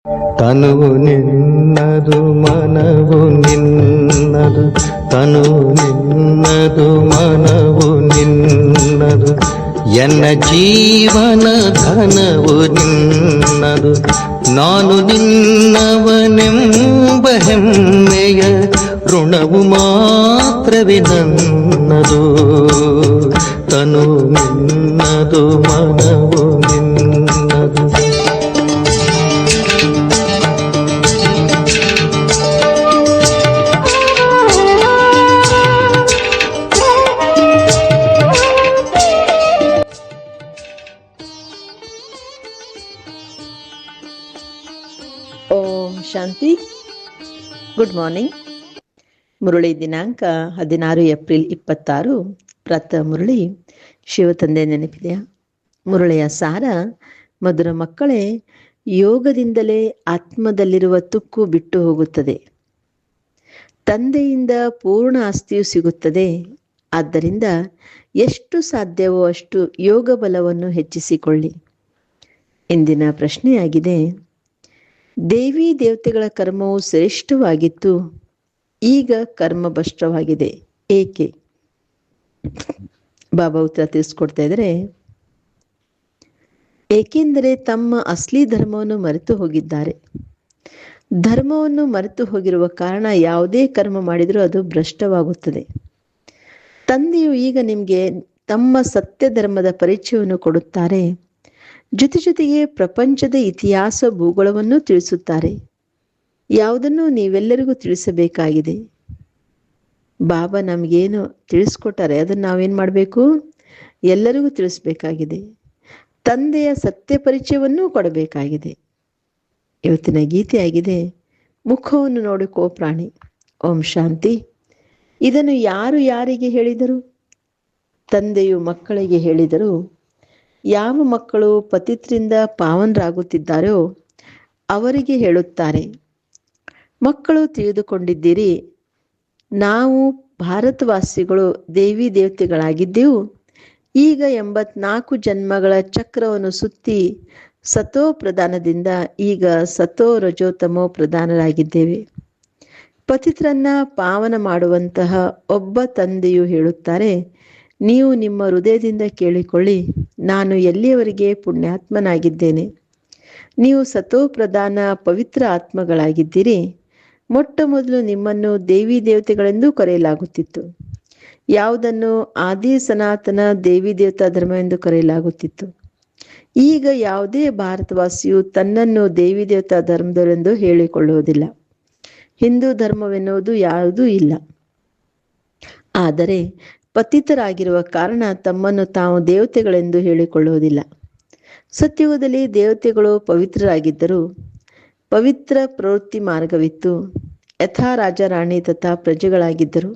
ತನುವು ನಿನ್ನದು ಮನವು ನಿನ್ನದು, ತನುವು ನಿನ್ನದು ಮನವು ನಿನ್ನದು, ಎನ್ನ ಜೀವನ ಘನವು ನಿನ್ನದು. ನಾನು ನಿನ್ನವನೆಂಬ ಹೆಮ್ಮೆಯ ಋಣವು ಮಾತ್ರವೇ ನನ್ನದು. ತನು ನಿನ್ನದು ಮನವು ನಿನ್ನದು. ಓಂ ಶಾಂತಿ. Good morning. ಮುರಳಿ ದಿನಾಂಕ 16 ಏಪ್ರಿಲ್ 26. ಪ್ರಾತಃ ಮುರಳಿ. ಶಿವತಂದೆ ನೆನಪಿದೆಯಾ? ಮುರಳಿಯ ಸಾರ: ಮಧುರ ಮಕ್ಕಳೇ, ಯೋಗದಿಂದಲೇ ಆತ್ಮದಲ್ಲಿರುವ ತುಕ್ಕು ಬಿಟ್ಟು ಹೋಗುತ್ತದೆ. ತಂದೆಯಿಂದ ಪೂರ್ಣ ಆಸ್ತಿಯು ಸಿಗುತ್ತದೆ. ಆದ್ದರಿಂದ ಎಷ್ಟು ಸಾಧ್ಯವೋ ಅಷ್ಟು ಯೋಗ ಬಲವನ್ನು ಹೆಚ್ಚಿಸಿಕೊಳ್ಳಿ. ಇಂದಿನ ಪ್ರಶ್ನೆಯಾಗಿದೆ: ದೇವಿ ದೇವತೆಗಳ ಕರ್ಮವು ಶ್ರೇಷ್ಠವಾಗಿತ್ತು, ಈಗ ಕರ್ಮಭ್ರಷ್ಟವಾಗಿದೆ, ಏಕೆ? ಬಾಬಾ ಉತ್ತರ ತಿಳಿಸ್ಕೊಡ್ತಾ ಇದ್ದಾರೆ. ಏಕೆಂದರೆ ತಮ್ಮ ಅಸಲಿ ಧರ್ಮವನ್ನು ಮರೆತು ಹೋಗಿದ್ದಾರೆ. ಧರ್ಮವನ್ನು ಮರೆತು ಹೋಗಿರುವ ಕಾರಣ ಯಾವುದೇ ಕರ್ಮ ಮಾಡಿದರೂ ಅದು ಭ್ರಷ್ಟವಾಗುತ್ತದೆ. ತಂದೆಯು ಈಗ ನಿಮಗೆ ತಮ್ಮ ಸತ್ಯ ಧರ್ಮದ ಪರಿಚಯವನ್ನು ಕೊಡುತ್ತಾರೆ. ಜೊತೆಗೆ ಪ್ರಪಂಚದ ಇತಿಹಾಸ ಭೂಗೋಳವನ್ನು ತಿಳಿಸುತ್ತಾರೆ. ಯಾವುದನ್ನು ನೀವೆಲ್ಲರಿಗೂ ತಿಳಿಸಬೇಕಾಗಿದೆ. ಬಾಬಾ ನಮಗೇನು ತಿಳಿಸ್ಕೊಟ್ಟಾರೆ ಅದನ್ನು ನಾವೇನು ಮಾಡಬೇಕು? ಎಲ್ಲರಿಗೂ ತಿಳಿಸ್ಬೇಕಾಗಿದೆ. ತಂದೆಯ ಸತ್ಯ ಪರಿಚಯವನ್ನು ಕೊಡಬೇಕಾಗಿದೆ. ಇವತ್ತಿನ ಗೀತೆಯಾಗಿದೆ: ಮುಖವನ್ನು ನೋಡಿಕೋ ಪ್ರಾಣಿ. ಓಂ ಶಾಂತಿ. ಇದನ್ನು ಯಾರು ಯಾರಿಗೆ ಹೇಳಿದರು? ತಂದೆಯು ಮಕ್ಕಳಿಗೆ ಹೇಳಿದರು. ಯಾವ ಮಕ್ಕಳು ಪತಿತರಿಂದ ಪಾವನರಾಗುತ್ತಿದ್ದಾರೋ ಅವರಿಗೆ ಹೇಳುತ್ತಾರೆ. ಮಕ್ಕಳು ತಿಳಿದುಕೊಂಡಿದ್ದೀರಿ, ನಾವು ಭಾರತವಾಸಿಗಳು ದೇವಿ ದೇವತೆಗಳಾಗಿದ್ದೆವು. ಈಗ 84 ಜನ್ಮಗಳ ಚಕ್ರವನ್ನು ಸುತ್ತಿ ಸತೋ ಪ್ರಧಾನದಿಂದ ಈಗ ಸತೋ ರಜೋತಮೋ ಪ್ರಧಾನರಾಗಿದ್ದೇವೆ. ಪತಿತರನ್ನ ಪಾವನ ಮಾಡುವಂತಹ ಒಬ್ಬ ತಂದೆಯು ಹೇಳುತ್ತಾರೆ, ನೀವು ನಿಮ್ಮ ಹೃದಯದಿಂದ ಕೇಳಿಕೊಳ್ಳಿ, ನಾನು ಎಲ್ಲಿಯವರೆಗೆ ಪುಣ್ಯಾತ್ಮನಾಗಿದ್ದೇನೆ. ನೀವು ಸತೋ ಪ್ರಧಾನ ಪವಿತ್ರ ಆತ್ಮಗಳಾಗಿದ್ದೀರಿ. ಮೊಟ್ಟ ಮೊದಲು ನಿಮ್ಮನ್ನು ದೇವಿ ದೇವತೆಗಳೆಂದು ಕರೆಯಲಾಗುತ್ತಿತ್ತು. ಯಾವುದನ್ನು ಆದಿ ಸನಾತನ ದೇವಿ ದೇವತಾ ಧರ್ಮ ಎಂದು ಕರೆಯಲಾಗುತ್ತಿತ್ತು. ಈಗ ಯಾವುದೇ ಭಾರತವಾಸಿಯು ತನ್ನನ್ನು ದೇವಿ ದೇವತಾ ಧರ್ಮದವರೆಂದು ಹೇಳಿಕೊಳ್ಳುವುದಿಲ್ಲ. ಹಿಂದೂ ಧರ್ಮವೆನ್ನುವುದು ಯಾವುದೂ ಇಲ್ಲ. ಆದರೆ ಪತಿತರಾಗಿರುವ ಕಾರಣ ತಮ್ಮನ್ನು ತಾವು ದೇವತೆಗಳೆಂದು ಹೇಳಿಕೊಳ್ಳುವುದಿಲ್ಲ. ಸತ್ಯುಗದಲ್ಲಿ ದೇವತೆಗಳು ಪವಿತ್ರರಾಗಿದ್ದರು. ಪವಿತ್ರ ಪ್ರವೃತ್ತಿ ಮಾರ್ಗವಿತ್ತು. ಯಥಾ ರಾಜ ರಾಣಿ ತಥಾ ಪ್ರಜೆಗಳಾಗಿದ್ದರು.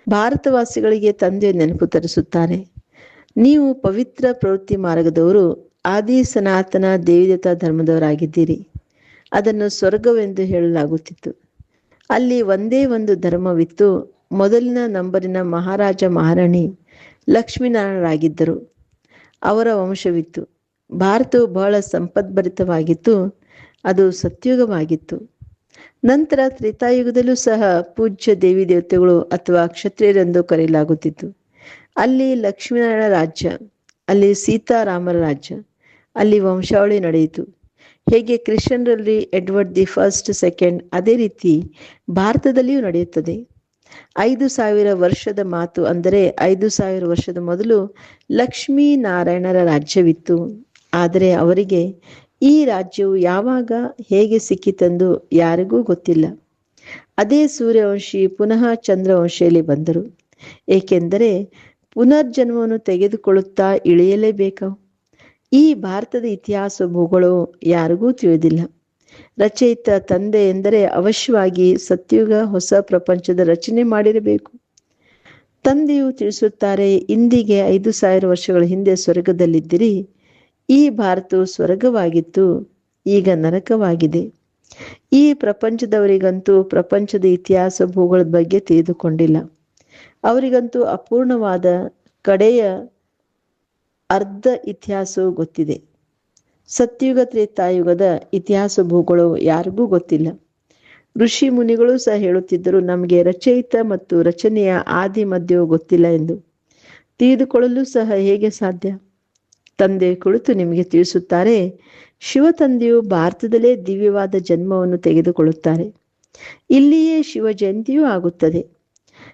ಭಾರತವಾಸಿಗಳಿಗೆ ತಂದೆಯ ನೆನಪು ತರಿಸುತ್ತಾರೆ. ನೀವು ಪವಿತ್ರ ಪ್ರವೃತ್ತಿ ಮಾರ್ಗದವರು, ಆದಿ ಸನಾತನ ದೇವಿದೇವತಾ ಧರ್ಮದವರಾಗಿದ್ದೀರಿ. ಅದನ್ನು ಸ್ವರ್ಗವೆಂದು ಹೇಳಲಾಗುತ್ತಿತ್ತು. ಅಲ್ಲಿ ಒಂದೇ ಒಂದು ಧರ್ಮವಿತ್ತು. ಮೊದಲಿನ ನಂಬರಿನ ಮಹಾರಾಜ ಮಹಾರಾಣಿ ಲಕ್ಷ್ಮೀನಾರಾಯಣರಾಗಿದ್ದರು. ಅವರ ವಂಶವಿತ್ತು. ಭಾರತವು ಬಹಳ ಸಂಪದ್ಭರಿತವಾಗಿತ್ತು. ಅದು ಸತ್ಯುಗವಾಗಿತ್ತು. ನಂತರ ತ್ರೇತಾಯುಗದಲ್ಲೂ ಸಹ ಪೂಜ್ಯ ದೇವಿ ದೇವತೆಗಳು ಅಥವಾ ಕ್ಷತ್ರಿಯರೆಂದು ಕರೆಯಲಾಗುತ್ತಿತ್ತು. ಅಲ್ಲಿ ಲಕ್ಷ್ಮೀನಾರಾಯಣ ರಾಜ್ಯ, ಅಲ್ಲಿ ಸೀತಾರಾಮರ ರಾಜ್ಯ, ಅಲ್ಲಿ ವಂಶಾವಳಿ ನಡೆಯಿತು. ಹೇಗೆ ಕ್ರಿಶ್ಚಿಯನ್ರಲ್ಲಿ ಎಡ್ವರ್ಡ್ ದಿ ಫಸ್ಟ್, ಸೆಕೆಂಡ್, ಅದೇ ರೀತಿ ಭಾರತದಲ್ಲಿಯೂ ನಡೆಯುತ್ತದೆ. 5000 ವರ್ಷದ ಮಾತು. ಅಂದರೆ 5000 ವರ್ಷದ ಮೊದಲು ಲಕ್ಷ್ಮೀನಾರಾಯಣರ ರಾಜ್ಯವಿತ್ತು. ಆದರೆ ಅವರಿಗೆ ಈ ರಾಜ್ಯವು ಯಾವಾಗ ಹೇಗೆ ಸಿಕ್ಕಿತೆಂದು ಯಾರಿಗೂ ಗೊತ್ತಿಲ್ಲ. ಅದೇ ಸೂರ್ಯವಂಶಿ ಪುನಃ ಚಂದ್ರವಂಶಿಯಲ್ಲಿ ಬಂದರು. ಏಕೆಂದರೆ ಪುನರ್ಜನ್ಮವನ್ನು ತೆಗೆದುಕೊಳ್ಳುತ್ತಾ ಇಳಿಯಲೇಬೇಕು. ಈ ಭಾರತದ ಇತಿಹಾಸ ಭೂಗೋಳವು ಯಾರಿಗೂ ತಿಳಿದಿಲ್ಲ. ರಚಯಿತ ತಂದೆ ಎಂದರೆ ಅವಶ್ಯವಾಗಿ ಸತ್ಯುಗ ಹೊಸ ಪ್ರಪಂಚದ ರಚನೆ ಮಾಡಿರಬೇಕು. ತಂದೆಯು ತಿಳಿಸುತ್ತಾರೆ, ಇಂದಿಗೆ 5000 ವರ್ಷಗಳ ಹಿಂದೆ ಸ್ವರ್ಗದಲ್ಲಿದ್ದಿರಿ. ಈ ಭಾರತವು ಸ್ವರ್ಗವಾಗಿತ್ತು, ಈಗ ನರಕವಾಗಿದೆ. ಈ ಪ್ರಪಂಚದವರಿಗಂತೂ ಪ್ರಪಂಚದ ಇತಿಹಾಸ ಭೂಗೋಳದ ಬಗ್ಗೆ ತಿಳಿದುಕೊಂಡಿಲ್ಲ. ಅವರಿಗಂತೂ ಅಪೂರ್ಣವಾದ ಕಡೆಯ ಅರ್ಧ ಇತಿಹಾಸವು ಗೊತ್ತಿದೆ. ಸತ್ಯುಗ ತ್ರೇತಾಯುಗದ ಇತಿಹಾಸ ಭೂಗೋಳು ಯಾರಿಗೂ ಗೊತ್ತಿಲ್ಲ. ಋಷಿ ಮುನಿಗಳು ಸಹ ಹೇಳುತ್ತಿದ್ದರು, ನಮಗೆ ರಚಯಿತ ಮತ್ತು ರಚನೆಯ ಆದಿ ಮಧ್ಯವೂ ಗೊತ್ತಿಲ್ಲ ಎಂದು. ತಿಳಿದುಕೊಳ್ಳಲು ಸಹ ಹೇಗೆ ಸಾಧ್ಯ? ತಂದೆ ಕುಳಿತು ನಿಮಗೆ ತಿಳಿಸುತ್ತಾರೆ. ಶಿವ ತಂದೆಯು ಭಾರತದಲ್ಲೇ ದಿವ್ಯವಾದ ಜನ್ಮವನ್ನು ತೆಗೆದುಕೊಳ್ಳುತ್ತಾರೆ. ಇಲ್ಲಿಯೇ ಶಿವ ಜಯಂತಿಯೂ ಆಗುತ್ತದೆ.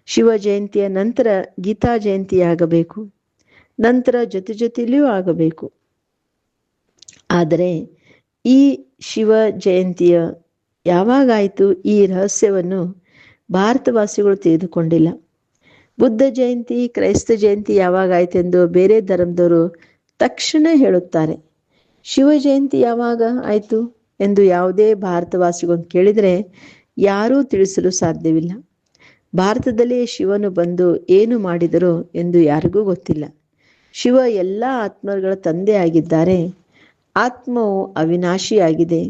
ಶಿವ ಜಯಂತಿಯ ನಂತರ ಗೀತಾ ಜಯಂತಿಯಾಗಬೇಕು, ನಂತರ ಜೊತೆಯಲ್ಲಿಯೂ ಆಗಬೇಕು. ಆದರೆ ಈ ಶಿವ ಜಯಂತಿಯ ಯಾವಾಗಾಯಿತು, ಈ ರಹಸ್ಯವನ್ನು ಭಾರತವಾಸಿಗಳು ತಿಳಿದುಕೊಂಡಿಲ್ಲ. ಬುದ್ಧ ಜಯಂತಿ, ಕ್ರೈಸ್ತ ಜಯಂತಿ ಯಾವಾಗಾಯಿತೆಂದು ಬೇರೆ ಧರ್ಮದವರು ತಕ್ಷಣ ಹೇಳುತ್ತಾರೆ. ಶಿವ ಜಯಂತಿ ಯಾವಾಗ ಆಯಿತು ಎಂದು ಯಾವುದೇ ಭಾರತವಾಸಿಗಳು ಕೇಳಿದರೆ ಯಾರೂ ತಿಳಿಸಲು ಸಾಧ್ಯವಿಲ್ಲ. ಭಾರತದಲ್ಲಿ ಶಿವನು ಬಂದು ಏನು ಮಾಡಿದರು ಎಂದು ಯಾರಿಗೂ ಗೊತ್ತಿಲ್ಲ. ಶಿವ ಎಲ್ಲ ಆತ್ಮಗಳ ತಂದೆಯಾಗಿದ್ದಾರೆ. ಆತ್ಮವು ಅವಿನಾಶಿಯಾಗಿದೆ.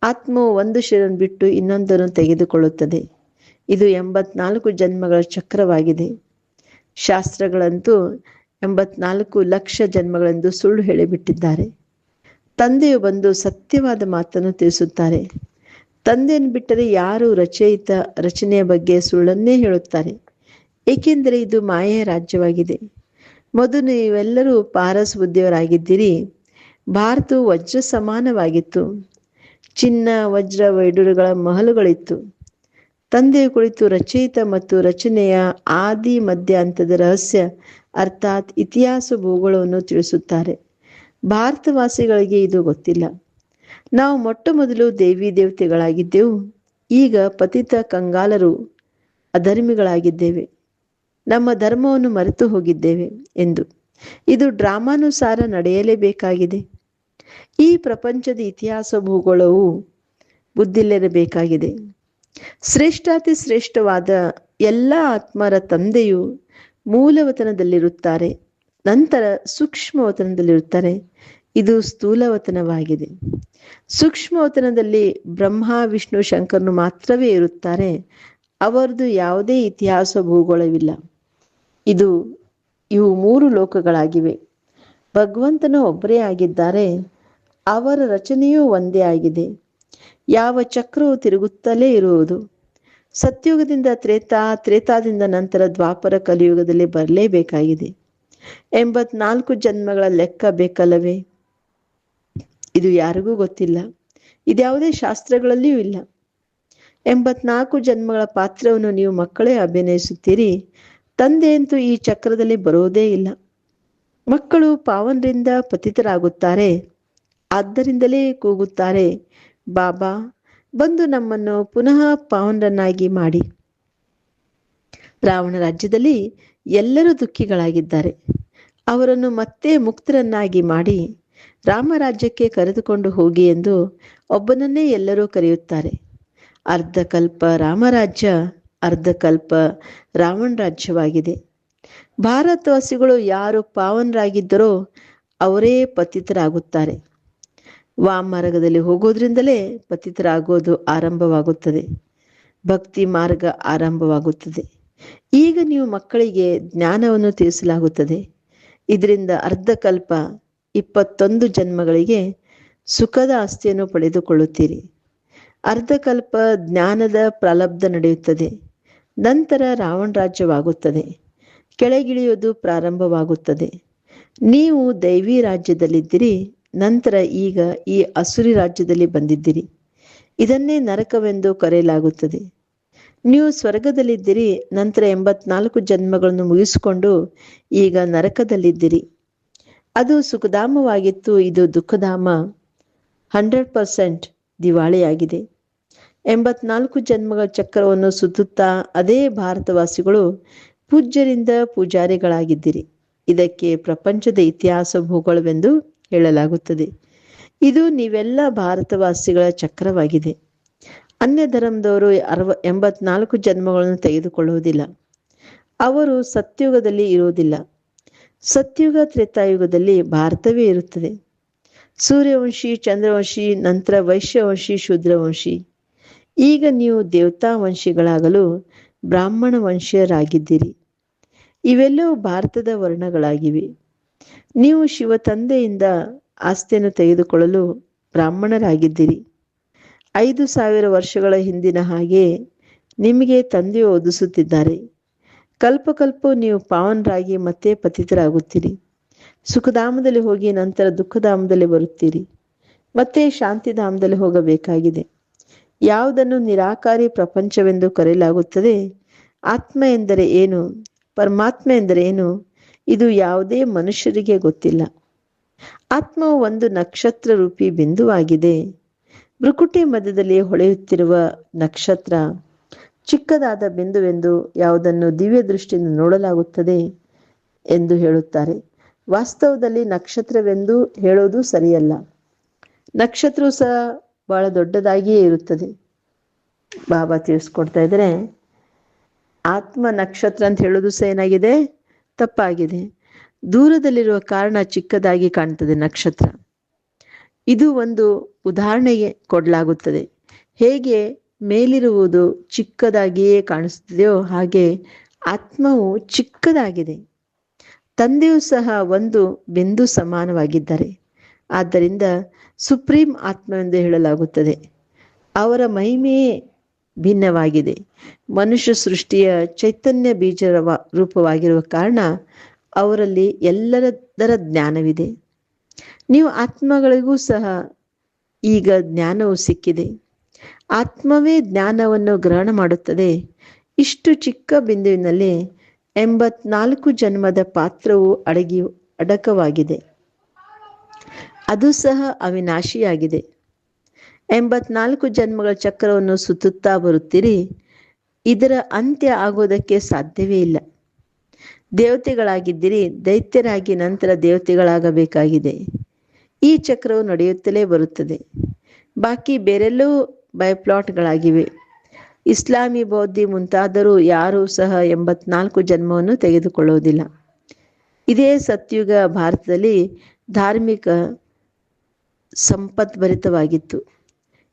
ಆತ್ಮವು ಒಂದು ಶರೀರ ಬಿಟ್ಟು ಇನ್ನೊಂದನ್ನು ತೆಗೆದುಕೊಳ್ಳುತ್ತದೆ. ಇದು 84 ಜನ್ಮಗಳ ಚಕ್ರವಾಗಿದೆ. ಶಾಸ್ತ್ರಗಳಂತೂ 84 ಲಕ್ಷ ಜನ್ಮಗಳೆಂದು ಸುಳ್ಳು ಹೇಳಿಬಿಟ್ಟಿದ್ದಾರೆ. ತಂದೆಯು ಬಂದು ಸತ್ಯವಾದ ಮಾತನ್ನು ತಿಳಿಸುತ್ತಾರೆ. ತಂದೆಯನ್ನು ಬಿಟ್ಟರೆ ಯಾರು ರಚಯಿತ ರಚನೆಯ ಬಗ್ಗೆ ಸುಳ್ಳನ್ನೇ ಹೇಳುತ್ತಾರೆ. ಏಕೆಂದರೆ ಇದು ಮಾಯೆಯ ರಾಜ್ಯವಾಗಿದೆ. ಮೊದಲು ನೀವೆಲ್ಲರೂ ಪಾರಸ್ ಬುದ್ಧಿಯವರಾಗಿದ್ದೀರಿ. ಭಾರತವು ವಜ್ರ ಸಮಾನವಾಗಿತ್ತು. ಚಿನ್ನ, ವಜ್ರ, ವೈಡೂರ್ಯಗಳ ಮಹಲುಗಳಿತ್ತು. ತಂದೆಯು ಕುಳಿತು ರಚಯಿತ ಮತ್ತು ರಚನೆಯ ಆದಿ ಮಧ್ಯ ಹಂತದ ರಹಸ್ಯ ಅರ್ಥಾತ್ ಇತಿಹಾಸ ಭೂಗೋಳವನ್ನು ತಿಳಿಸುತ್ತಾರೆ. ಭಾರತವಾಸಿಗಳಿಗೆ ಇದು ಗೊತ್ತಿಲ್ಲ. ನಾವು ಮೊಟ್ಟ ಮೊದಲು ದೇವಿ ದೇವತೆಗಳಾಗಿದ್ದೆವು. ಈಗ ಪತಿತ ಕಂಗಾಲರು ಅಧರ್ಮಿಗಳಾಗಿದ್ದೇವೆ. ನಮ್ಮ ಧರ್ಮವನ್ನು ಮರೆತು ಹೋಗಿದ್ದೇವೆ ಎಂದು. ಇದು ಡ್ರಾಮಾನುಸಾರ ನಡೆಯಲೇಬೇಕಾಗಿದೆ. ಈ ಪ್ರಪಂಚದ ಇತಿಹಾಸ ಭೂಗೋಳವು ಬುದ್ಧಿಲ್ಲಿರಬೇಕಾಗಿದೆ. ಶ್ರೇಷ್ಠಾತಿ ಶ್ರೇಷ್ಠವಾದ ಎಲ್ಲ ಆತ್ಮರ ತಂದೆಯು ಮೂಲವತನದಲ್ಲಿರುತ್ತಾರೆ, ನಂತರ ಸೂಕ್ಷ್ಮವತನದಲ್ಲಿರುತ್ತಾರೆ. ಇದು ಸ್ಥೂಲವತನವಾಗಿದೆ. ಸೂಕ್ಷ್ಮವತನದಲ್ಲಿ ಬ್ರಹ್ಮ, ವಿಷ್ಣು, ಶಂಕರನು ಮಾತ್ರವೇ ಇರುತ್ತಾರೆ. ಅವರದು ಯಾವುದೇ ಇತಿಹಾಸ ಭೂಗೋಳವಿಲ್ಲ. ಇವು 3 ಲೋಕಗಳಾಗಿವೆ. ಭಗವಂತನು ಒಬ್ಬರೇ ಆಗಿದ್ದಾರೆ. ಅವರ ರಚನೆಯೂ ಒಂದೇ ಆಗಿದೆ. ಯಾವ ಚಕ್ರವು ತಿರುಗುತ್ತಲೇ ಇರುವುದು. ಸತ್ಯುಗದಿಂದ ತ್ರೇತಾ, ತ್ರೇತಾದಿಂದ ನಂತರ ದ್ವಾಪರ ಕಲಿಯುಗದಲ್ಲಿ ಬರಲೇಬೇಕಾಗಿದೆ. 84 ಜನ್ಮಗಳ ಲೆಕ್ಕ ಬೇಕಲ್ಲವೇ? ಇದು ಯಾರಿಗೂ ಗೊತ್ತಿಲ್ಲ. ಇದ್ಯಾವುದೇ ಶಾಸ್ತ್ರಗಳಲ್ಲಿಯೂ ಇಲ್ಲ. 84 ಜನ್ಮಗಳ ಪಾತ್ರವನ್ನು ನೀವು ಮಕ್ಕಳೇ ಅಭಿನಯಿಸುತ್ತೀರಿ. ತಂದೆಯಂತೂ ಈ ಚಕ್ರದಲ್ಲಿ ಬರುವುದೇ ಇಲ್ಲ. ಮಕ್ಕಳು ಪಾವನರಿಂದ ಪತಿತರಾಗುತ್ತಾರೆ. ಆದ್ದರಿಂದಲೇ ಕೂಗುತ್ತಾರೆ, ಬಾಬಾ ಬಂದು ನಮ್ಮನ್ನು ಪುನಃ ಪಾವನರನ್ನಾಗಿ ಮಾಡಿ. ರಾವಣ ರಾಜ್ಯದಲ್ಲಿ ಎಲ್ಲರೂ ದುಃಖಿಗಳಾಗಿದ್ದಾರೆ. ಅವರನ್ನು ಮತ್ತೆ ಮುಕ್ತರನ್ನಾಗಿ ಮಾಡಿ ರಾಮರಾಜ್ಯಕ್ಕೆ ಕರೆದುಕೊಂಡು ಹೋಗಿ ಎಂದು ಒಬ್ಬನನ್ನೇ ಎಲ್ಲರೂ ಕರೆಯುತ್ತಾರೆ. ಅರ್ಧಕಲ್ಪ ರಾಮರಾಜ್ಯ, ಅರ್ಧಕಲ್ಪ ರಾವಣ ರಾಜ್ಯವಾಗಿದೆ. ಭಾರತವಾಸಿಗಳು ಯಾರು ಪಾವನರಾಗಿದ್ದರೋ ಅವರೇ ಪತಿತರಾಗುತ್ತಾರೆ. ವಾಮಾರ್ಗದಲ್ಲಿ ಹೋಗೋದ್ರಿಂದಲೇ ಪತಿತರಾಗೋದು ಆರಂಭವಾಗುತ್ತದೆ. ಭಕ್ತಿ ಮಾರ್ಗ ಆರಂಭವಾಗುತ್ತದೆ. ಈಗ ನೀವು ಮಕ್ಕಳಿಗೆ ಜ್ಞಾನವನ್ನು ತಿಳಿಸಲಾಗುತ್ತದೆ. ಇದರಿಂದ ಅರ್ಧಕಲ್ಪ 21 ಜನ್ಮಗಳಿಗೆ ಸುಖದ ಆಸ್ತಿಯನ್ನು ಪಡೆದುಕೊಳ್ಳುತ್ತೀರಿ. ಅರ್ಧಕಲ್ಪ ಜ್ಞಾನದ ಪ್ರಲಬ್ಧ ನಡೆಯುತ್ತದೆ. ನಂತರ ರಾವಣ ರಾಜ್ಯವಾಗುತ್ತದೆ. ಕೆಳಗಿಳಿಯುವುದು ಪ್ರಾರಂಭವಾಗುತ್ತದೆ. ನೀವು ದೈವಿ ರಾಜ್ಯದಲ್ಲಿದ್ದೀರಿ. ನಂತರ ಈಗ ಈ ಅಸುರಿ ರಾಜ್ಯದಲ್ಲಿ ಬಂದಿದ್ದೀರಿ. ಇದನ್ನೇ ನರಕವೆಂದು ಕರೆಯಲಾಗುತ್ತದೆ. ನೀವು ಸ್ವರ್ಗದಲ್ಲಿದ್ದೀರಿ. ನಂತರ 84 ಜನ್ಮಗಳನ್ನು ಮುಗಿಸಿಕೊಂಡು ಈಗ ನರಕದಲ್ಲಿದ್ದೀರಿ. ಅದು ಸುಖಧಾಮವಾಗಿತ್ತು. ಇದು ದುಃಖಧಾಮ. 100% ದಿವಾಳಿಯಾಗಿದೆ. 84 ಜನ್ಮಗಳ ಚಕ್ರವನ್ನು ಸುತ್ತುತ್ತಾ ಅದೇ ಭಾರತವಾಸಿಗಳು ಪೂಜ್ಯರಿಂದ ಪೂಜಾರಿಗಳಾಗಿದ್ದೀರಿ. ಇದಕ್ಕೆ ಪ್ರಪಂಚದ ಇತಿಹಾಸ ಭೂಗೋಳವೆಂದು ಹೇಳಲಾಗುತ್ತದೆ. ಇದು ನೀವೆಲ್ಲ ಭಾರತವಾಸಿಗಳ ಚಕ್ರವಾಗಿದೆ. ಅನ್ಯ ಧರ್ಮದವರು 84 ಜನ್ಮಗಳನ್ನು ತೆಗೆದುಕೊಳ್ಳುವುದಿಲ್ಲ. ಅವರು ಸತ್ಯುಗದಲ್ಲಿ ಇರುವುದಿಲ್ಲ. ಸತ್ಯುಗ ತ್ರೇತಾಯುಗದಲ್ಲಿ ಭಾರತವೇ ಇರುತ್ತದೆ. ಸೂರ್ಯವಂಶಿ, ಚಂದ್ರವಂಶಿ, ನಂತರ ವೈಶ್ಯವಂಶಿ, ಶೂದ್ರವಂಶಿ. ಈಗ ನೀವು ದೇವತಾವಂಶಿಗಳಾಗಲು ಬ್ರಾಹ್ಮಣ ವಂಶೀಯರಾಗಿದ್ದೀರಿ. ಇವೆಲ್ಲವೂ ಭಾರತದ ವರ್ಣಗಳಾಗಿವೆ. ನೀವು ಶಿವ ತಂದೆಯಿಂದ ಆಸ್ತಿಯನ್ನು ತೆಗೆದುಕೊಳ್ಳಲು ಬ್ರಾಹ್ಮಣರಾಗಿದ್ದೀರಿ. 5,000 ವರ್ಷಗಳ ಹಿಂದಿನ ಹಾಗೆ ನಿಮಗೆ ತಂದೆಯು ಓದಿಸುತ್ತಿದ್ದಾರೆ. ಕಲ್ಪ ನೀವು ಪಾವನರಾಗಿ ಮತ್ತೆ ಪತಿತರಾಗುತ್ತೀರಿ. ಸುಖಧಾಮದಲ್ಲಿ ಹೋಗಿ ನಂತರ ದುಃಖಧಾಮದಲ್ಲಿ ಬರುತ್ತೀರಿ. ಮತ್ತೆ ಶಾಂತಿಧಾಮದಲ್ಲಿ ಹೋಗಬೇಕಾಗಿದೆ. ಯಾವುದನ್ನು ನಿರಾಕಾರಿ ಪ್ರಪಂಚವೆಂದು ಕರೆಯಲಾಗುತ್ತದೆ? ಆತ್ಮ ಎಂದರೆ ಏನು? ಪರಮಾತ್ಮ ಎಂದರೆ ಏನು? ಇದು ಯಾವುದೇ ಮನುಷ್ಯರಿಗೆ ಗೊತ್ತಿಲ್ಲ. ಆತ್ಮವು ಒಂದು ನಕ್ಷತ್ರ ರೂಪಿ ಬಿಂದುವಾಗಿದೆ. ಭ್ರುಕುಟಿ ಮಧ್ಯದಲ್ಲಿ ಹೊಳೆಯುತ್ತಿರುವ ನಕ್ಷತ್ರ ಚಿಕ್ಕದಾದ ಬಿಂದುವೆಂದು ಯಾವುದನ್ನು ದಿವ್ಯ ದೃಷ್ಟಿಯಿಂದ ನೋಡಲಾಗುತ್ತದೆ ಎಂದು ಹೇಳುತ್ತಾರೆ. ವಾಸ್ತವದಲ್ಲಿ ನಕ್ಷತ್ರವೆಂದು ಹೇಳೋದು ಸರಿಯಲ್ಲ. ನಕ್ಷತ್ರವು ಸಹ ಬಹಳ ದೊಡ್ಡದಾಗಿಯೇ ಇರುತ್ತದೆ. ಬಾಬಾ ತಿಳಿಸ್ಕೊಡ್ತಾ ಇದ್ದಾರೆ, ಆತ್ಮ ನಕ್ಷತ್ರ ಅಂತ ಹೇಳೋದು ಸಹ ಏನಾಗಿದೆ? ತಪ್ಪಾಗಿದೆ. ದೂರದಲ್ಲಿರುವ ಕಾರಣ ಚಿಕ್ಕದಾಗಿ ಕಾಣ್ತದೆ ನಕ್ಷತ್ರ. ಇದು ಒಂದು ಉದಾಹರಣೆಗೆ ಕೊಡಲಾಗುತ್ತದೆ. ಹೇಗೆ ಮೇಲಿರುವುದು ಚಿಕ್ಕದಾಗಿಯೇ ಕಾಣಿಸುತ್ತದೆಯೋ ಹಾಗೆ ಆತ್ಮವು ಚಿಕ್ಕದಾಗಿದೆ. ತಂದೆಯೂ ಸಹ ಒಂದು ಬಿಂದು ಸಮಾನವಾಗಿದ್ದಾರೆ. ಆದ್ದರಿಂದ ಸುಪ್ರೀಂ ಆತ್ಮವೆಂದು ಹೇಳಲಾಗುತ್ತದೆ. ಅವರ ಮಹಿಮೆಯೇ ಭಿನ್ನವಾಗಿದೆ. ಮನುಷ್ಯ ಸೃಷ್ಟಿಯ ಚೈತನ್ಯ ಬೀಜ ರೂಪವಾಗಿರುವ ಕಾರಣ ಅವರಲ್ಲಿ ಎಲ್ಲದರ ಜ್ಞಾನವಿದೆ. ನೀವು ಆತ್ಮಗಳಿಗೂ ಸಹ ಈಗ ಜ್ಞಾನವು ಸಿಕ್ಕಿದೆ. ಆತ್ಮವೇ ಜ್ಞಾನವನ್ನು ಗ್ರಹಣ ಮಾಡುತ್ತದೆ. ಇಷ್ಟು ಚಿಕ್ಕ ಬಿಂದುವಿನಲ್ಲಿ 84 ಜನ್ಮದ ಪಾತ್ರವು ಅಡಕವಾಗಿದೆ. ಅದು ಸಹ ಅವಿನಾಶಿಯಾಗಿದೆ. 84 ಜನ್ಮಗಳ ಚಕ್ರವನ್ನು ಸುತ್ತುತ್ತಾ ಬರುತ್ತೀರಿ. ಇದರ ಅಂತ್ಯ ಆಗೋದಕ್ಕೆ ಸಾಧ್ಯವೇ ಇಲ್ಲ. ದೇವತೆಗಳಾಗಿದ್ದೀರಿ, ದೈತ್ಯರಾಗಿ ನಂತರ ದೇವತೆಗಳಾಗಬೇಕಾಗಿದೆ. ಈ ಚಕ್ರವು ನಡೆಯುತ್ತಲೇ ಬರುತ್ತದೆ. ಬಾಕಿ ಬೇರೆಲ್ಲವೂ ಬೈಪ್ಲಾಟ್ಗಳಾಗಿವೆ. ಇಸ್ಲಾಮಿ, ಬೌದ್ಧಿ ಮುಂತಾದರೂ ಯಾರೂ ಸಹ 84 ಜನ್ಮವನ್ನು ತೆಗೆದುಕೊಳ್ಳುವುದಿಲ್ಲ. ಇದೇ ಸತ್ಯುಗ ಭಾರತದಲ್ಲಿ ಧಾರ್ಮಿಕ ಸಂಪದ್ಭರಿತವಾಗಿತ್ತು.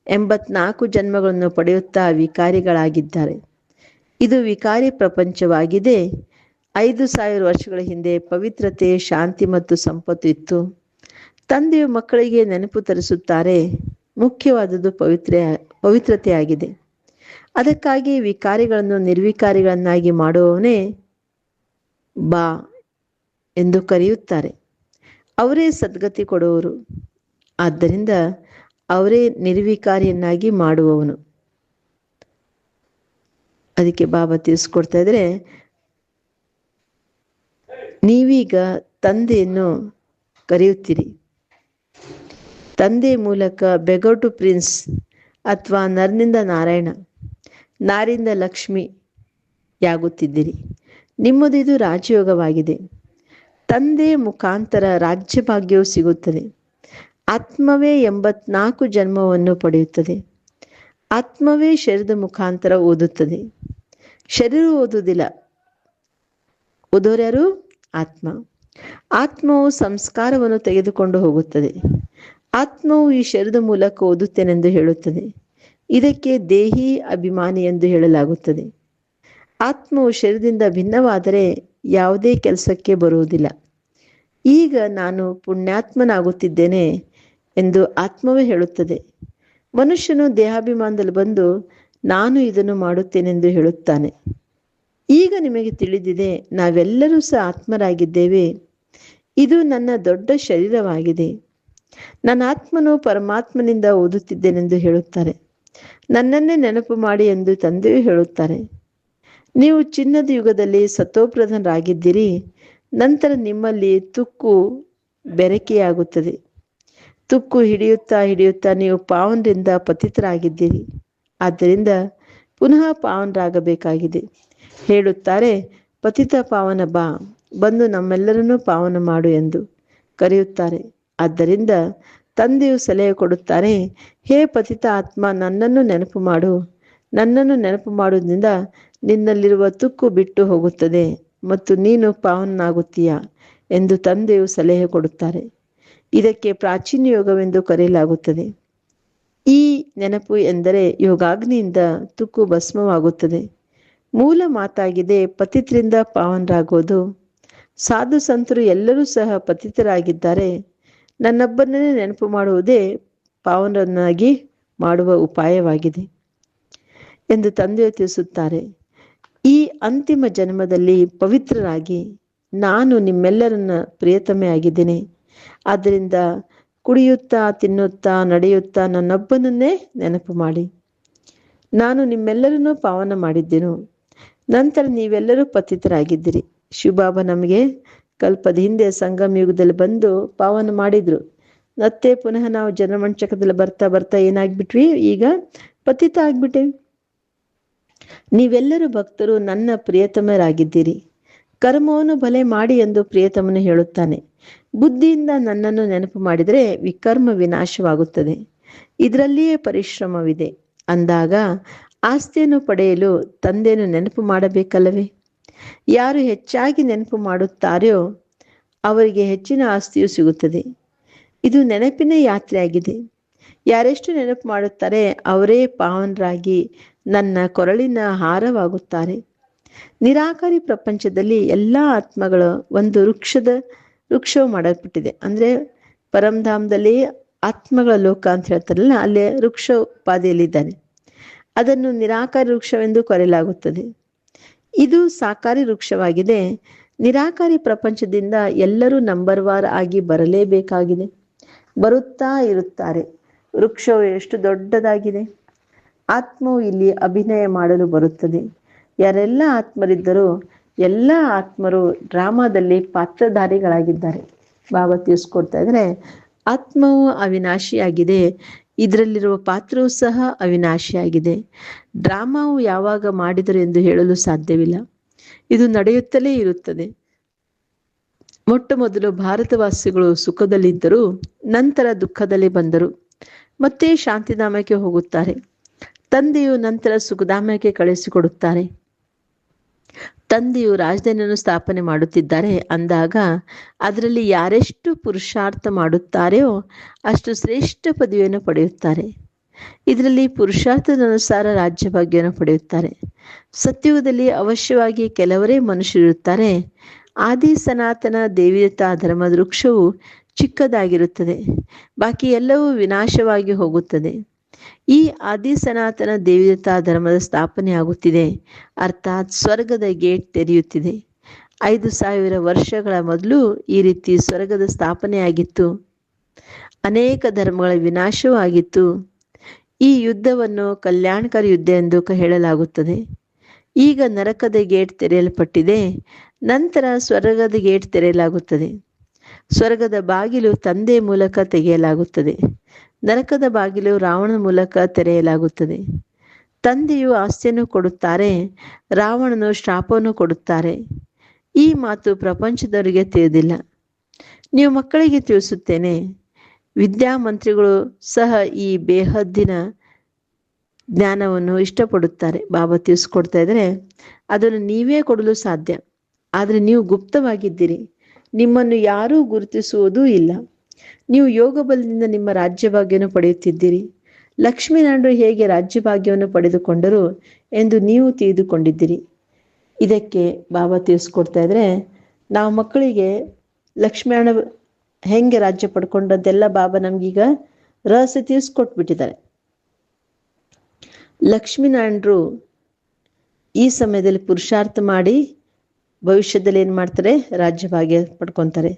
84 ಜನ್ಮಗಳನ್ನು ಪಡೆಯುತ್ತಾ ವಿಕಾರಿಗಳಾಗಿದ್ದಾರೆ. ಇದು ವಿಕಾರಿ ಪ್ರಪಂಚವಾಗಿದೆ. 5,000 ವರ್ಷಗಳ ಹಿಂದೆ ಪವಿತ್ರತೆ, ಶಾಂತಿ ಮತ್ತು ಸಂಪತ್ತು ಇತ್ತು. ತಂದೆಯು ಮಕ್ಕಳಿಗೆ ನೆನಪು ತರಿಸುತ್ತಾರೆ. ಮುಖ್ಯವಾದುದು ಪವಿತ್ರತೆಯಾಗಿದೆ. ಅದಕ್ಕಾಗಿ ವಿಕಾರಿಗಳನ್ನು ನಿರ್ವಿಕಾರಿಗಳನ್ನಾಗಿ ಮಾಡುವವನೇ ಬಾ ಎಂದು ಕರೆಯುತ್ತಾರೆ. ಅವರೇ ಸದ್ಗತಿ ಕೊಡುವವರು. ಆದ್ದರಿಂದ ಅವರೇ ನಿರ್ವಿಕಾರಿಯನ್ನಾಗಿ ಮಾಡುವವನು. ಅದಕ್ಕೆ ಬಾಬಾ ತಿಳಿಸ್ಕೊಡ್ತಾ ಇದ್ರೆ, ನೀವೀಗ ತಂದೆಯನ್ನು ಕರೆಯುತ್ತೀರಿ. ತಂದೆ ಮೂಲಕ ಬೆಗರ್ ಟು ಪ್ರಿನ್ಸ್ ಅಥವಾ ನರ್ನಿಂದ ನಾರಾಯಣ, ನಾರಿಂದ ಲಕ್ಷ್ಮಿಯಾಗುತ್ತಿದ್ದೀರಿ. ನಿಮ್ಮದು ಇದು ರಾಜಯೋಗವಾಗಿದೆ. ತಂದೆ ಮುಖಾಂತರ ರಾಜ್ಯಭಾಗ್ಯವು ಸಿಗುತ್ತದೆ. ಆತ್ಮವೇ 84 ಜನ್ಮವನ್ನು ಪಡೆಯುತ್ತದೆ. ಆತ್ಮವೇ ಶರೀರದ ಮುಖಾಂತರ ಓದುತ್ತದೆ. ಶರೀರ ಓದುವುದಿಲ್ಲ. ಓದೋರ್ಯಾರು? ಆತ್ಮ. ಆತ್ಮವು ಸಂಸ್ಕಾರವನ್ನು ತೆಗೆದುಕೊಂಡು ಹೋಗುತ್ತದೆ. ಆತ್ಮವು ಈ ಶರೀರದ ಮೂಲಕ ಓದುತ್ತೇನೆಂದು ಹೇಳುತ್ತದೆ. ಇದಕ್ಕೆ ದೇಹಿ ಅಭಿಮಾನಿ ಎಂದು ಹೇಳಲಾಗುತ್ತದೆ. ಆತ್ಮವು ಶರೀರದಿಂದ ಭಿನ್ನವಾದರೆ ಯಾವುದೇ ಕೆಲಸಕ್ಕೆ ಬರುವುದಿಲ್ಲ. ಈಗ ನಾನು ಪುಣ್ಯಾತ್ಮನಾಗುತ್ತಿದ್ದೇನೆ ಎಂದು ಆತ್ಮವೇ ಹೇಳುತ್ತದೆ. ಮನುಷ್ಯನು ದೇಹಾಭಿಮಾನದಲ್ಲಿ ಬಂದು ನಾನು ಇದನ್ನು ಮಾಡುತ್ತೇನೆಂದು ಹೇಳುತ್ತಾನೆ. ಈಗ ನಿಮಗೆ ತಿಳಿದಿದೆ, ನಾವೆಲ್ಲರೂ ಸಹ ಆತ್ಮರಾಗಿದ್ದೇವೆ. ಇದು ನನ್ನ ದೊಡ್ಡ ಶರೀರವಾಗಿದೆ. ನನ್ನ ಆತ್ಮನು ಪರಮಾತ್ಮನಿಂದ ಓದುತ್ತಿದ್ದೇನೆಂದು ಹೇಳುತ್ತಾರೆ. ನನ್ನನ್ನೇ ನೆನಪು ಮಾಡಿ ಎಂದು ತಂದೆಯೂ ಹೇಳುತ್ತಾರೆ. ನೀವು ಚಿನ್ನದ ಯುಗದಲ್ಲಿ ಸತೋಪ್ರಧಾನರಾಗಿದ್ದೀರಿ. ನಂತರ ನಿಮ್ಮಲ್ಲಿ ತುಕ್ಕು ಬೆರಕೆಯಾಗುತ್ತದೆ. ತುಕ್ಕು ಹಿಡಿಯುತ್ತಾ ನೀವು ಪಾವನರಿಂದ ಪತಿತರಾಗಿದ್ದೀರಿ. ಆದ್ದರಿಂದ ಪುನಃ ಪಾವನರಾಗಬೇಕಾಗಿದೆ. ಹೇಳುತ್ತಾರೆ, ಪತಿತ ಪಾವನ ಬಾ, ಬಂದು ನಮ್ಮೆಲ್ಲರನ್ನೂ ಪಾವನ ಮಾಡು ಎಂದು ಕರೆಯುತ್ತಾರೆ. ಆದ್ದರಿಂದ ತಂದೆಯು ಸಲಹೆ ಕೊಡುತ್ತಾರೆ, ಹೇ ಪತಿತ ಆತ್ಮ, ನನ್ನನ್ನು ನೆನಪು ಮಾಡು. ನನ್ನನ್ನು ನೆನಪು ಮಾಡುವುದರಿಂದ ನಿನ್ನಲ್ಲಿರುವ ತುಕ್ಕು ಬಿಟ್ಟು ಹೋಗುತ್ತದೆ ಮತ್ತು ನೀನು ಪಾವನನಾಗುತ್ತೀಯ ಎಂದು ತಂದೆಯು ಸಲಹೆ ಕೊಡುತ್ತಾರೆ. ಇದಕ್ಕೆ ಪ್ರಾಚೀನ ಯೋಗವೆಂದು ಕರೆಯಲಾಗುತ್ತದೆ. ಈ ನೆನಪು ಎಂದರೆ ಯೋಗಾಗ್ನಿಯಿಂದ ತುಕ್ಕು ಭಸ್ಮವಾಗುತ್ತದೆ. ಮೂಲ ಮಾತಾಗಿದೆ, ಪತಿತರಿಂದ ಪಾವನರಾಗೋದು. ಸಾಧು ಸಂತರು ಎಲ್ಲರೂ ಸಹ ಪತಿತರಾಗಿದ್ದಾರೆ. ನನ್ನೊಬ್ಬನನ್ನೇ ನೆನಪು ಮಾಡುವುದೇ ಪಾವನರನ್ನಾಗಿ ಮಾಡುವ ಉಪಾಯವಾಗಿದೆ ಎಂದು ತಂದೆಯು ತಿಳಿಸುತ್ತಾರೆ. ಈ ಅಂತಿಮ ಜನ್ಮದಲ್ಲಿ ಪವಿತ್ರರಾಗಿ ನಾನು ನಿಮ್ಮೆಲ್ಲರನ್ನ ಪ್ರಿಯತಮೆಯಾಗಿದ್ದೇನೆ. ಆದ್ದರಿಂದ ಕುಡಿಯುತ್ತಾ ತಿನ್ನುತ್ತಾ ನಡೆಯುತ್ತಾ ನನ್ನೊಬ್ಬನನ್ನೇ ನೆನಪು ಮಾಡಿ. ನಾನು ನಿಮ್ಮೆಲ್ಲರನ್ನೂ ಪಾವನ ಮಾಡಿದ್ದೆನು. ನಂತರ ನೀವೆಲ್ಲರೂ ಪತಿತರಾಗಿದ್ದೀರಿ. ಶಿವಬಾಬಾ ನಮಗೆ ಕಲ್ಪದ ಹಿಂದೆ ಸಂಗಮ ಯುಗದಲ್ಲಿ ಬಂದು ಪಾವನ ಮಾಡಿದ್ರು. ಮತ್ತೆ ಪುನಃ ನಾವು ಜನಮಂಚಕದಲ್ಲಿ ಬರ್ತಾ ಬರ್ತಾ ಏನಾಗ್ಬಿಟ್ವಿ, ಈಗ ಪತಿತ ಆಗ್ಬಿಟ್ಟೇವಿ. ನೀವೆಲ್ಲರೂ ಭಕ್ತರು ನನ್ನ ಪ್ರಿಯತಮರಾಗಿದ್ದೀರಿ. ಕರ್ಮವನ್ನು ಬಲೆ ಮಾಡಿ ಎಂದು ಪ್ರಿಯತಮನು ಹೇಳುತ್ತಾನೆ. ಬುದ್ಧಿಯಿಂದ ನನ್ನನ್ನು ನೆನಪು ಮಾಡಿದರೆ ವಿಕರ್ಮ ವಿನಾಶವಾಗುತ್ತದೆ. ಇದರಲ್ಲಿಯೇ ಪರಿಶ್ರಮವಿದೆ ಅಂದಾಗ ಆಸ್ತಿಯನ್ನು ಪಡೆಯಲು ತಂದೆಯನ್ನು ನೆನಪು ಮಾಡಬೇಕಲ್ಲವೇ? ಯಾರು ಹೆಚ್ಚಾಗಿ ನೆನಪು ಮಾಡುತ್ತಾರೆಯೋ ಅವರಿಗೆ ಹೆಚ್ಚಿನ ಆಸ್ತಿಯು ಸಿಗುತ್ತದೆ. ಇದು ನೆನಪಿನ ಯಾತ್ರೆಯಾಗಿದೆ. ಯಾರೆಷ್ಟು ನೆನಪು ಮಾಡುತ್ತಾರೆ ಅವರೇ ಪಾವನರಾಗಿ ನನ್ನ ಕೊರಳಿನ ಹಾರವಾಗುತ್ತಾರೆ. ನಿರಾಕಾರಿ ಪ್ರಪಂಚದಲ್ಲಿ ಎಲ್ಲ ಆತ್ಮಗಳ ಒಂದು ವೃಕ್ಷವು ಮಾಡಲ್ಪಟ್ಟಿದೆ. ಅಂದರೆ ಪರಂಧಾಮದಲ್ಲಿ ಆತ್ಮಗಳ ಲೋಕ ಅಂತ ಹೇಳ್ತಾರಲ್ಲ, ಅಲ್ಲೇ ವೃಕ್ಷ ಉಪಾಧಿಯಲ್ಲಿದ್ದಾನೆ. ಅದನ್ನು ನಿರಾಕಾರಿ ವೃಕ್ಷವೆಂದು ಕರೆಯಲಾಗುತ್ತದೆ. ಇದು ಸಾಕಾರಿ ವೃಕ್ಷವಾಗಿದೆ. ನಿರಾಕಾರಿ ಪ್ರಪಂಚದಿಂದ ಎಲ್ಲರೂ ನಂಬರ್ವಾರ್ ಆಗಿ ಬರಲೇಬೇಕಾಗಿದೆ. ಬರುತ್ತಾ ಇರುತ್ತಾರೆ. ವೃಕ್ಷವು ಎಷ್ಟು ದೊಡ್ಡದಾಗಿದೆ. ಆತ್ಮವು ಇಲ್ಲಿ ಅಭಿನಯ ಮಾಡಲು ಬರುತ್ತದೆ. ಯಾರೆಲ್ಲ ಆತ್ಮರಿದ್ದರೋ ಎಲ್ಲ ಆತ್ಮರು ಡ್ರಾಮಾದಲ್ಲಿ ಪಾತ್ರಧಾರಿಗಳಾಗಿದ್ದಾರೆ. ಬಾಬಾ ತಿಳಿಸ್ಕೊಡ್ತಾ ಇದ್ರೆ ಆತ್ಮವು ಅವಿನಾಶಿಯಾಗಿದೆ. ಇದರಲ್ಲಿರುವ ಪಾತ್ರವೂ ಸಹ ಅವಿನಾಶಿಯಾಗಿದೆ. ಡ್ರಾಮಾವು ಯಾವಾಗ ಮಾಡಿದರು ಎಂದು ಹೇಳಲು ಸಾಧ್ಯವಿಲ್ಲ. ಇದು ನಡೆಯುತ್ತಲೇ ಇರುತ್ತದೆ. ಮೊಟ್ಟ ಮೊದಲು ಭಾರತವಾಸಿಗಳು ಸುಖದಲ್ಲಿದ್ದರು, ನಂತರ ದುಃಖದಲ್ಲಿ ಬಂದರು, ಮತ್ತೆ ಶಾಂತಿಧಾಮಕ್ಕೆ ಹೋಗುತ್ತಾರೆ. ತಂದೆಯು ನಂತರ ಸುಖಧಾಮಕ್ಕೆ ಕಳಿಸಿಕೊಡುತ್ತಾರೆ. ತಂದೆಯು ರಾಜಧಾನಿಯನ್ನು ಸ್ಥಾಪನೆ ಮಾಡುತ್ತಿದ್ದಾರೆ ಅಂದಾಗ ಅದರಲ್ಲಿ ಯಾರೆಷ್ಟು ಪುರುಷಾರ್ಥ ಮಾಡುತ್ತಾರೆಯೋ ಅಷ್ಟು ಶ್ರೇಷ್ಠ ಪದವಿಯನ್ನು ಪಡೆಯುತ್ತಾರೆ. ಇದರಲ್ಲಿ ಪುರುಷಾರ್ಥದ ಅನುಸಾರ ರಾಜ್ಯಭಾಗ್ಯವನ್ನು ಪಡೆಯುತ್ತಾರೆ. ಸತ್ಯುಗದಲ್ಲಿ ಅವಶ್ಯವಾಗಿ ಕೆಲವರೇ ಮನುಷ್ಯರಿರುತ್ತಾರೆ. ಆದಿ ಸನಾತನ ದೇವತಾ ಧರ್ಮದ ವೃಕ್ಷವು ಚಿಕ್ಕದಾಗಿರುತ್ತದೆ. ಬಾಕಿ ಎಲ್ಲವೂ ವಿನಾಶವಾಗಿ ಹೋಗುತ್ತದೆ. ಈ ಆದಿ ಸನಾತನ ದೇವತಾ ಧರ್ಮದ ಸ್ಥಾಪನೆ ಆಗುತ್ತಿದೆ, ಅರ್ಥಾತ್ ಸ್ವರ್ಗದ ಗೇಟ್ ತೆರೆಯುತ್ತಿದೆ. 5000 ವರ್ಷಗಳ ಮೊದಲು ಈ ರೀತಿ ಸ್ವರ್ಗದ ಸ್ಥಾಪನೆಯಾಗಿತ್ತು. ಅನೇಕ ಧರ್ಮಗಳ ವಿನಾಶವೂ ಆಗಿತ್ತು. ಈ ಯುದ್ಧವನ್ನು ಕಲ್ಯಾಣಕಾರಿ ಯುದ್ಧ ಎಂದು ಹೇಳಲಾಗುತ್ತದೆ. ಈಗ ನರಕದ ಗೇಟ್ ತೆರೆಯಲ್ಪಟ್ಟಿದೆ, ನಂತರ ಸ್ವರ್ಗದ ಗೇಟ್ ತೆರೆಯಲಾಗುತ್ತದೆ. ಸ್ವರ್ಗದ ಬಾಗಿಲು ತಂದೆಯ ಮೂಲಕ ತೆಗೆಯಲಾಗುತ್ತದೆ. ನರಕದ ಬಾಗಿಲು ರಾವಣನ ಮೂಲಕ ತೆರೆಯಲಾಗುತ್ತದೆ. ತಂದೆಯು ಆಸ್ತಿಯನ್ನು ಕೊಡುತ್ತಾರೆ, ರಾವಣನು ಶಾಪವನ್ನು ಕೊಡುತ್ತಾರೆ. ಈ ಮಾತು ಪ್ರಪಂಚದವರಿಗೆ ತಿಳಿದಿಲ್ಲ. ನೀವು ಮಕ್ಕಳಿಗೆ ತಿಳಿಸುತ್ತೇನೆ. ವಿದ್ಯಾಮಂತ್ರಿಗಳು ಸಹ ಈ ಬೇಹದ್ದಿನ ಜ್ಞಾನವನ್ನು ಇಷ್ಟಪಡುತ್ತಾರೆ. ಬಾಬಾ ತಿಳಿಸ್ಕೊಡ್ತಾ ಇದ್ದಾರೆ, ಅದನ್ನು ನೀವೇ ಕೊಡಲು ಸಾಧ್ಯ. ಆದರೆ ನೀವು ಗುಪ್ತವಾಗಿದ್ದೀರಿ. ನಿಮ್ಮನ್ನು ಯಾರೂ ಗುರುತಿಸುವುದೂ ಇಲ್ಲ. ನೀವು ಯೋಗ ಬಲದಿಂದ ನಿಮ್ಮ ರಾಜ್ಯಭಾಗ್ಯವನ್ನು ಪಡೆಯುತ್ತಿದ್ದೀರಿ. ಲಕ್ಷ್ಮೀನಾರಾಯಣರು ಹೇಗೆ ರಾಜ್ಯಭಾಗ್ಯವನ್ನು ಪಡೆದುಕೊಂಡರು ಎಂದು ನೀವು ತಿಳಿದುಕೊಂಡಿದ್ದೀರಿ. ಇದಕ್ಕೆ ಬಾಬಾ ತಿಳಿಸ್ಕೊಡ್ತಾ ಇದ್ರೆ, ನಾವು ಮಕ್ಕಳಿಗೆ ಲಕ್ಷ್ಮೀನಾರಾಯಣ ಹೆಂಗೆ ರಾಜ್ಯ ಪಡ್ಕೊಂಡಂತೆಲ್ಲ ಬಾಬಾ ನಮ್ಗೀಗ ರಹಸ್ಯ ತಿಳಿಸ್ಕೊಟ್ಬಿಟ್ಟಿದ್ದಾರೆ. ಲಕ್ಷ್ಮೀನಾರಾಯಣರು ಈ ಸಮಯದಲ್ಲಿ ಪುರುಷಾರ್ಥ ಮಾಡಿ ಭವಿಷ್ಯದಲ್ಲಿ ಏನು ಮಾಡ್ತಾರೆ, ರಾಜ್ಯಭಾಗ್ಯ ಪಡ್ಕೊತಾರೆ.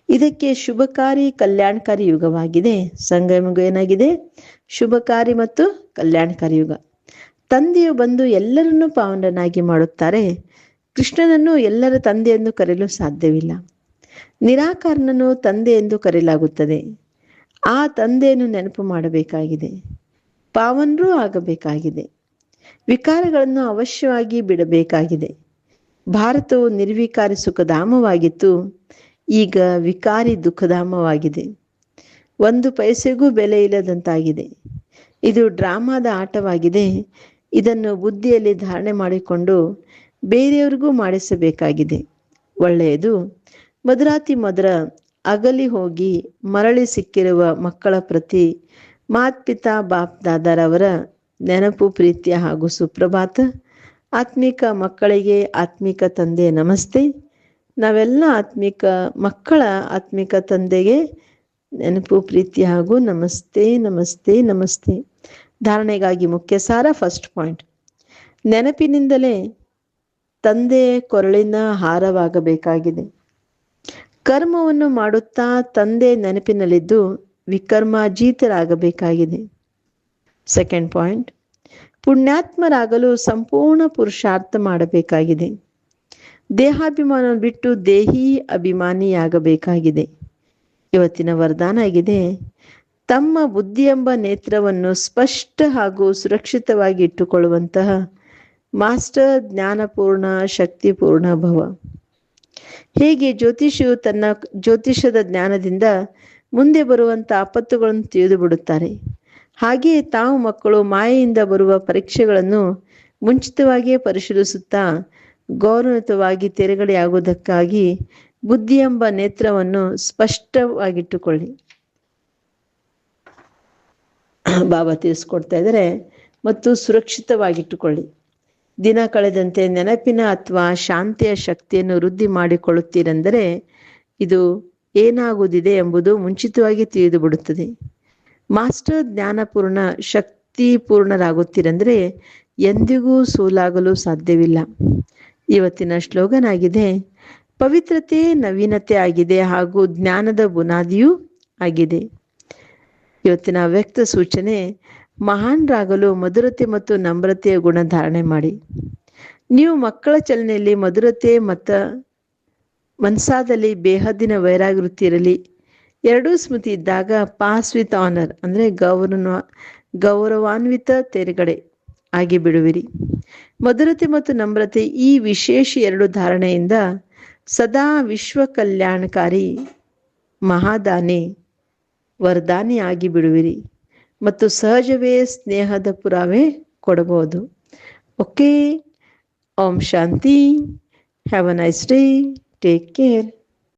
ಇದಕ್ಕೆ ಶುಭಕಾರಿ ಕಲ್ಯಾಣಕಾರಿ ಯುಗವಾಗಿದೆ. ಸಂಗಮ ಏನಾಗಿದೆ, ಶುಭಕಾರಿ ಮತ್ತು ಕಲ್ಯಾಣಕಾರಿ ಯುಗ. ತಂದೆಯು ಬಂದು ಎಲ್ಲರನ್ನೂ ಪಾವನನಾಗಿ ಮಾಡುತ್ತಾರೆ. ಕೃಷ್ಣನನ್ನು ಎಲ್ಲರ ತಂದೆ ಎಂದು ಕರೆಯಲು ಸಾಧ್ಯವಿಲ್ಲ. ನಿರಾಕಾರನನ್ನು ತಂದೆ ಎಂದು ಕರೆಯಲಾಗುತ್ತದೆ. ಆ ತಂದೆಯನ್ನು ನೆನಪು ಮಾಡಬೇಕಾಗಿದೆ. ಪಾವನರೂ ಆಗಬೇಕಾಗಿದೆ. ವಿಕಾರಗಳನ್ನು ಅವಶ್ಯವಾಗಿ ಬಿಡಬೇಕಾಗಿದೆ. ಭಾರತವು ನಿರ್ವಿಕಾರಿ ಸುಖಧಾಮವಾಗಿತ್ತು, ಈಗ ವಿಕಾರಿ ದುಃಖಧಾಮವಾಗಿದೆ. 1 ಪೈಸೆಗೂ ಬೆಲೆ ಇಲ್ಲದಂತಾಗಿದೆ. ಇದು ಡ್ರಾಮಾದ ಆಟವಾಗಿದೆ. ಇದನ್ನು ಬುದ್ಧಿಯಲ್ಲಿ ಧಾರಣೆ ಮಾಡಿಕೊಂಡು ಬೇರೆಯವರಿಗೂ ಮಾಡಿಸಬೇಕಾಗಿದೆ. ಒಳ್ಳೆಯದು. ಮಧುರಾತಿ ಮಧುರ ಅಗಲಿ ಹೋಗಿ ಮರಳಿ ಸಿಕ್ಕಿರುವ ಮಕ್ಕಳ ಪ್ರತಿ ಮಾತ್ಪಿತಾ ಬಾಪ್ ದಾದಾರವರ ನೆನಪು, ಪ್ರೀತಿಯ ಹಾಗೂ ಸುಪ್ರಭಾತ. ಆತ್ಮಿಕ ಮಕ್ಕಳಿಗೆ ಆತ್ಮಿಕ ತಂದೆ ನಮಸ್ತೆ. ನಾವೆಲ್ಲ ಆತ್ಮಿಕ ಮಕ್ಕಳ ಆತ್ಮಿಕ ತಂದೆಗೆ ನೆನಪು, ಪ್ರೀತಿ ಹಾಗೂ ನಮಸ್ತೆ ನಮಸ್ತೆ ನಮಸ್ತೆ. ಧಾರಣೆಗಾಗಿ ಮುಖ್ಯ ಸಾರ. ಫಸ್ಟ್ ಪಾಯಿಂಟ್, ನೆನಪಿನಿಂದಲೇ ತಂದೆ ಕೊರಳಿನ ಹಾರವಾಗಬೇಕಾಗಿದೆ. ಕರ್ಮವನ್ನು ಮಾಡುತ್ತಾ ತಂದೆ ನೆನಪಿನಲ್ಲಿದ್ದು ವಿಕರ್ಮಾಜೀತರಾಗಬೇಕಾಗಿದೆ. ಸೆಕೆಂಡ್ ಪಾಯಿಂಟ್, ಪುಣ್ಯಾತ್ಮರಾಗಲು ಸಂಪೂರ್ಣ ಪುರುಷಾರ್ಥ ಮಾಡಬೇಕಾಗಿದೆ. ದೇಹಾಭಿಮಾನವನ್ನು ಬಿಟ್ಟು ದೇಹಿ ಅಭಿಮಾನಿಯಾಗಬೇಕಾಗಿದೆ. ಇವತ್ತಿನ ವರದಾನ ಆಗಿದೆ, ತಮ್ಮ ಬುದ್ಧಿ ಎಂಬ ನೇತ್ರವನ್ನು ಸ್ಪಷ್ಟ ಹಾಗೂ ಸುರಕ್ಷಿತವಾಗಿ ಇಟ್ಟುಕೊಳ್ಳುವಂತಹ ಮಾಸ್ಟರ್ ಜ್ಞಾನಪೂರ್ಣ ಶಕ್ತಿಪೂರ್ಣ ಭವ. ಹೇಗೆ ಜ್ಯೋತಿಷಿಯು ತನ್ನ ಜ್ಯೋತಿಷದ ಜ್ಞಾನದಿಂದ ಮುಂದೆ ಬರುವಂಥ ಆಪತ್ತುಗಳನ್ನು ತಿಳಿದು ಬಿಡುತ್ತಾರೆ, ಹಾಗೆಯೇ ತಾವು ಮಕ್ಕಳು ಮಾಯೆಯಿಂದ ಬರುವ ಪರೀಕ್ಷೆಗಳನ್ನು ಮುಂಚಿತವಾಗಿಯೇ ಪರಿಶೀಲಿಸುತ್ತಾ ಗೌರವಯುತವಾಗಿ ತೆರೆಗಡೆಯಾಗುವುದಕ್ಕಾಗಿ ಬುದ್ಧಿ ಎಂಬ ನೇತ್ರವನ್ನು ಸ್ಪಷ್ಟವಾಗಿಟ್ಟುಕೊಳ್ಳಿ. ಬಾಬಾ ತಿಳಿಸ್ಕೊಡ್ತಾ ಇದ್ದಾರೆ, ಮತ್ತು ಸುರಕ್ಷಿತವಾಗಿಟ್ಟುಕೊಳ್ಳಿ. ದಿನ ಕಳೆದಂತೆ ನೆನಪಿನ ಅಥವಾ ಶಾಂತಿಯ ಶಕ್ತಿಯನ್ನು ವೃದ್ಧಿ ಮಾಡಿಕೊಳ್ಳುತ್ತೀರೆಂದರೆ ಇದು ಏನಾಗುವುದಿದೆ ಎಂಬುದು ಮುಂಚಿತವಾಗಿ ತಿಳಿದು ಬಿಡುತ್ತದೆ. ಮಾಸ್ಟರ್ ಜ್ಞಾನಪೂರ್ಣ ಶಕ್ತಿಪೂರ್ಣರಾಗುತ್ತೀರೆಂದರೆ ಎಂದಿಗೂ ಸೋಲಾಗಲು ಸಾಧ್ಯವಿಲ್ಲ. ಇವತ್ತಿನ ಸ್ಲೋಗನ್ ಆಗಿದೆ, ಪವಿತ್ರತೆ ನವೀನತೆ ಆಗಿದೆ ಹಾಗೂ ಜ್ಞಾನದ ಬುನಾದಿಯೂ ಆಗಿದೆ. ಇವತ್ತಿನ ವ್ಯಕ್ತ ಸೂಚನೆ, ಮಹಾನ್ರಾಗಲು ಮಧುರತೆ ಮತ್ತು ನಮ್ರತೆಯ ಗುಣ ಧಾರಣೆ ಮಾಡಿ. ನೀವು ಮಕ್ಕಳ ಚಲನೆಯಲ್ಲಿ ಮಧುರತೆ ಮತ್ತು ಮನಸಾದಲ್ಲಿ ಬೇಹದ್ದಿನ ವೈರಾಗ್ಯವೃತ್ತಿ ಇರಲಿ. ಎರಡೂ ಸ್ಮೃತಿ ಇದ್ದಾಗ ಪಾಸ್ ವಿತ್ ಆನರ್ ಅಂದರೆ ಗೌರವಾನ್ವಿತ ತೆರೆಗಡೆ ಆಗಿ ಬಿಡುವಿರಿ. ಮಧುರತೆ ಮತ್ತು ನಮ್ರತೆ ಈ ವಿಶೇಷ ಎರಡು ಧಾರಣೆಯಿಂದ ಸದಾ ವಿಶ್ವ ಕಲ್ಯಾಣಕಾರಿ ಮಹಾದಾನಿ ವರದಾನಿ ಆಗಿ ಬಿಡುವಿರಿ ಮತ್ತು ಸಹಜವೇ ಸ್ನೇಹದ ಪುರಾವೆ ಕೊಡಬಹುದು. Okay, Om Shanti. Have a nice day. Take care.